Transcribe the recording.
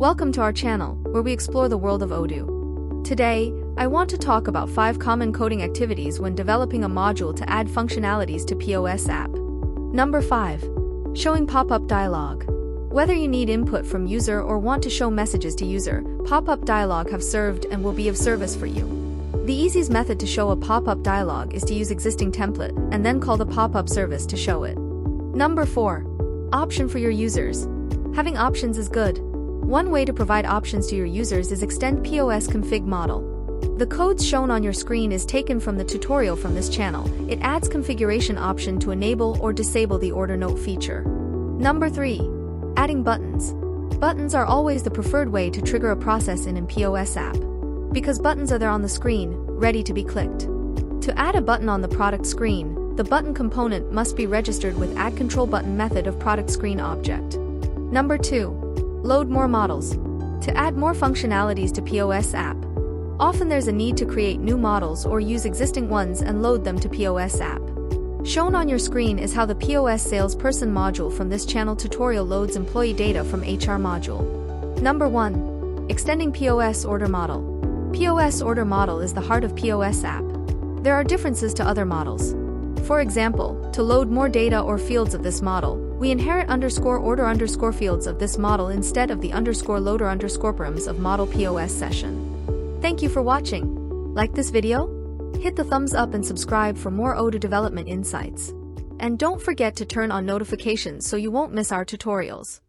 Welcome to our channel, where we explore the world of Odoo. Today, I want to talk about 5 common coding activities when developing a module to add functionalities to POS app. Number 5. Showing pop-up dialog. Whether you need input from user or want to show messages to user, pop-up dialog have served and will be of service for you. The easiest method to show a pop-up dialog is to use existing template and then call the pop-up service to show it. Number 4. Option for your users. Having options is good. One way to provide options to your users is extend POS config model. The codes shown on your screen is taken from the tutorial from this channel. It adds configuration option to enable or disable the order note feature. Number 3. Adding buttons. Buttons are always the preferred way to trigger a process in a POS app, because buttons are there on the screen, ready to be clicked. To add a button on the product screen, the button component must be registered with add control button method of product screen object. Number 2. Load more models. To add more functionalities to POS app, often there's a need to create new models or use existing ones and load them to POS app. Shown on your screen is how the POS salesperson module from this channel tutorial loads employee data from HR module. Number 1. Extending POS order model. POS order model is the heart of POS app. There are differences to other models. For example, to load more data or fields of this model, we inherit _order_ fields of this model instead of the _loader_params of model POS session. Thank you for watching. Like this video? Hit the thumbs up and subscribe for more Odoo development insights. And don't forget to turn on notifications so you won't miss our tutorials.